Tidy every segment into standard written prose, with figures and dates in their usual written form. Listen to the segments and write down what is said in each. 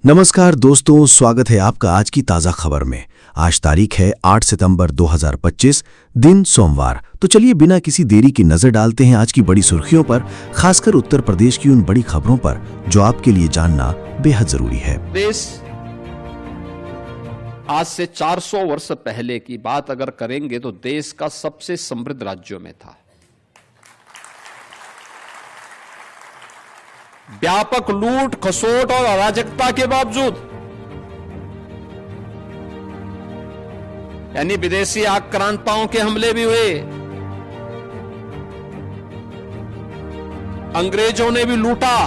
नमस्कार दोस्तों, स्वागत है आपका आज की ताज़ा खबर में। आज तारीख है 8 सितंबर 2025, दिन सोमवार। तो चलिए बिना किसी देरी की नजर डालते हैं आज की बड़ी सुर्खियों पर, खासकर उत्तर प्रदेश की उन बड़ी खबरों पर जो आपके लिए जानना बेहद जरूरी है। देश आज से 400 वर्ष पहले की बात अगर करेंगे तो देश का सबसे समृद्ध राज्यों में था। व्यापक लूट खसोट और अराजकता के बावजूद, यानी विदेशी आक्रांताओं के हमले भी हुए, अंग्रेजों ने भी लूटा,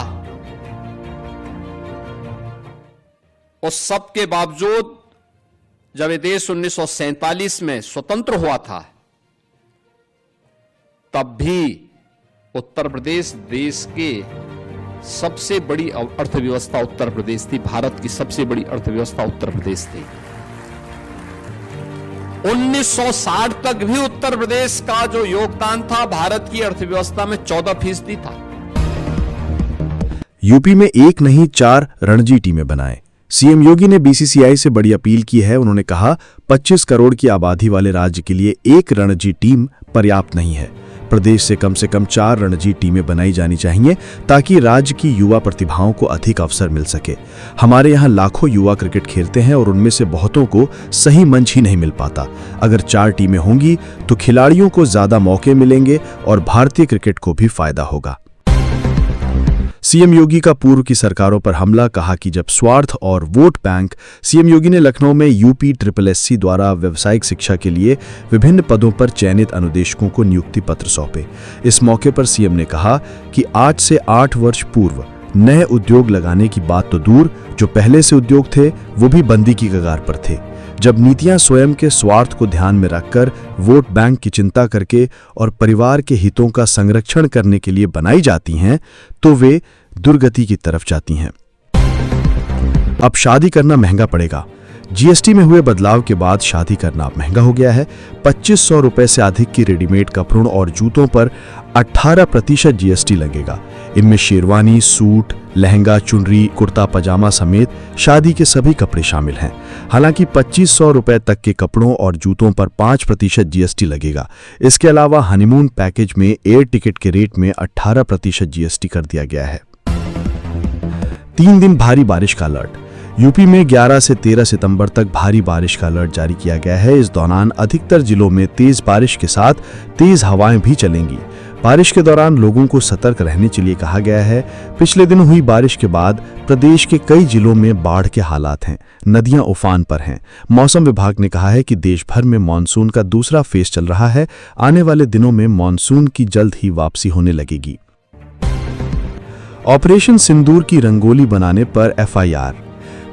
उस सब के बावजूद जब ये देश 1947 में स्वतंत्र हुआ था, तब भी उत्तर प्रदेश देश के सबसे बड़ी अर्थव्यवस्था उत्तर प्रदेश थी। भारत की सबसे बड़ी अर्थव्यवस्था उत्तर प्रदेश थी। 1960 तक भी उत्तर प्रदेश का जो योगदान था भारत की अर्थव्यवस्था में 14% था। यूपी में एक नहीं 4 रणजी टीमें बनाए। सीएम योगी ने बीसीसीआई से बड़ी अपील की है। उन्होंने कहा 25 करोड़ की आबादी वाले राज्य के लिए एक रणजी टीम पर्याप्त नहीं है। प्रदेश से कम 4 रणजी टीमें बनाई जानी चाहिए ताकि राज्य की युवा प्रतिभाओं को अधिक अवसर मिल सके। हमारे यहाँ लाखों युवा क्रिकेट खेलते हैं और उनमें से बहुतों को सही मंच ही नहीं मिल पाता। अगर 4 टीमें होंगी तो खिलाड़ियों को ज्यादा मौके मिलेंगे और भारतीय क्रिकेट को भी फायदा होगा। सीएम योगी का पूर्व की सरकारों पर हमला, कहा कि जब स्वार्थ और वोट बैंक। सीएम योगी ने लखनऊ में UPSSC द्वारा व्यावसायिक शिक्षा के लिए विभिन्न पदों पर चयनित अनुदेशकों को नियुक्ति पत्र सौंपे। इस मौके पर सीएम ने कहा कि आज से 8 वर्ष पूर्व नए उद्योग लगाने की बात तो दूर, जो पहले से उद्योग थे वो भी बंदी की कगार पर थे। जब नीतियां स्वयं के स्वार्थ को ध्यान में रखकर, वोट बैंक की चिंता करके और परिवार के हितों का संरक्षण करने के लिए बनाई जाती हैं, तो वे दुर्गति की तरफ जाती हैं। अब शादी करना महंगा पड़ेगा। जीएसटी में हुए बदलाव के बाद शादी करना अब महंगा हो गया है। 2500 रुपए से अधिक की रेडीमेड कपड़ों और जूतों पर 18% जीएसटी लगेगा। इनमें शेरवानी, सूट, लहंगा, चुनरी, कुर्ता पजामा समेत शादी के सभी कपड़े शामिल हैं। हालांकि 2500 रुपए तक के कपड़ों और जूतों पर 5% जीएसटी लगेगा। इसके अलावा हनीमून पैकेज में एयर टिकट के रेट में 18% जीएसटी कर दिया गया है। 3 दिन भारी बारिश का अलर्ट। यूपी में 11 से 13 सितंबर तक भारी बारिश का अलर्ट जारी किया गया है। इस दौरान अधिकतर जिलों में तेज बारिश के साथ तेज हवाएं भी चलेंगी। बारिश के दौरान लोगों को सतर्क रहने के लिए कहा गया है। पिछले दिन हुई बारिश के बाद प्रदेश के कई जिलों में बाढ़ के हालात हैं। नदियां उफान पर हैं। मौसम विभाग ने कहा है कि देश भर में मानसून का दूसरा फेज चल रहा है। आने वाले दिनों में मानसून की जल्द ही वापसी होने लगेगी। ऑपरेशन सिंदूर की रंगोली बनाने पर FIR।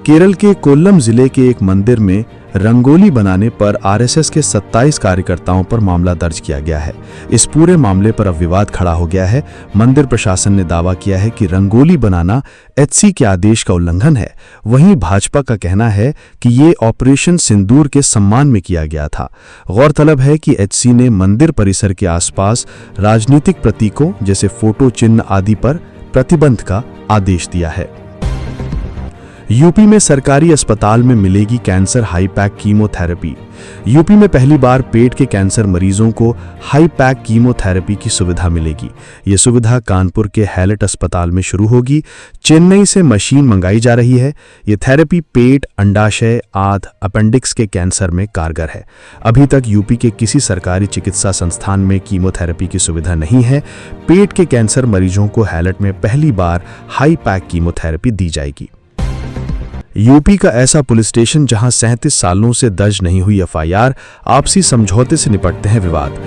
केरल के कोल्लम जिले के एक मंदिर में रंगोली बनाने पर RSS के 27 कार्यकर्ताओं पर मामला दर्ज किया गया है। इस पूरे मामले पर अब विवाद खड़ा हो गया है। मंदिर प्रशासन ने दावा किया है कि रंगोली बनाना HC के आदेश का उल्लंघन है। वहीं भाजपा का कहना है कि ये ऑपरेशन सिंदूर के सम्मान में किया गया था। गौरतलब है कि HC ने मंदिर परिसर के आसपास राजनीतिक प्रतीकों जैसे फोटो चिन्ह आदि पर प्रतिबंध का आदेश दिया है। यूपी में सरकारी अस्पताल में मिलेगी cancer high pack chemotherapy. UP में पहली बार पेट के कैंसर मरीजों को हाई पैक कीमोथेरेपी की सुविधा मिलेगी। ये सुविधा कानपुर के हैलेट अस्पताल में शुरू होगी। चेन्नई से मशीन मंगाई जा रही है। ये थेरेपी पेट, अंडाशय, आंत, अपेंडिक्स के कैंसर में कारगर है। अभी तक यूपी के किसी सरकारी चिकित्सा संस्थान में कीमोथेरेपी की सुविधा नहीं है। पेट के कैंसर मरीजों को हैलेट में पहली बार हाई पैक कीमोथेरेपी दी जाएगी। यूपी का ऐसा पुलिस स्टेशन जहां 37 सालों से दर्ज नहीं हुई FIR, आपसी समझौते से निपटते हैं विवाद।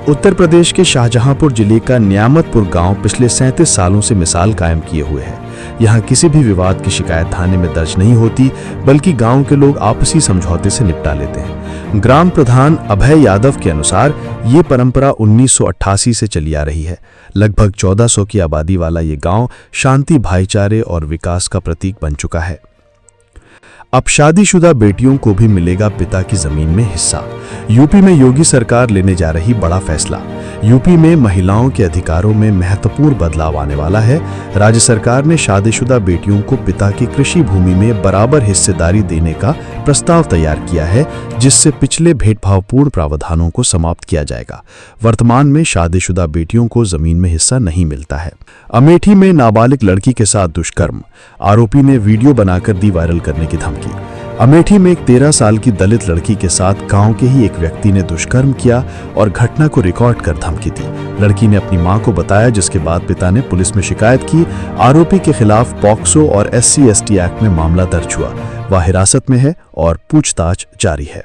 उत्तर प्रदेश के शाहजहांपुर जिले का न्यामतपुर गांव पिछले 37 सालों से मिसाल कायम किए हुए है। यहां किसी भी विवाद की शिकायत थाने में दर्ज नहीं होती, बल्कि गांव के लोग आपसी समझौते से निपटा लेते हैं। ग्राम प्रधान अभय यादव के अनुसार ये परंपरा 1988 से चली आ रही है। लगभग 1400 की आबादी वाला ये गांव शांति, भाईचारे और विकास का प्रतीक बन चुका है। अब शादीशुदा बेटियों को भी मिलेगा पिता की जमीन में हिस्सा। यूपी में योगी सरकार लेने जा रही बड़ा फैसला। यूपी में महिलाओं के अधिकारों में महत्वपूर्ण बदलाव आने वाला है। राज्य सरकार ने शादीशुदा बेटियों को पिता की कृषि भूमि में बराबर हिस्सेदारी देने का प्रस्ताव तैयार किया है, जिससे पिछले भेदभावपूर्ण प्रावधानों को समाप्त किया जाएगा। वर्तमान में शादीशुदा बेटियों को जमीन में हिस्सा नहीं मिलता है। अमेठी में नाबालिग लड़की के साथ दुष्कर्म, आरोपी ने वीडियो बनाकर दी वायरल करने की धमकी। अमेठी में एक 13 साल की दलित लड़की के साथ गांव के ही एक व्यक्ति ने दुष्कर्म किया और घटना को रिकॉर्ड कर धमकी दी। लड़की ने अपनी मां को बताया, जिसके बाद पिता ने पुलिस में शिकायत की। आरोपी के खिलाफ पॉक्सो और SC/ST एक्ट में मामला दर्ज हुआ। वह हिरासत में है और पूछताछ जारी है।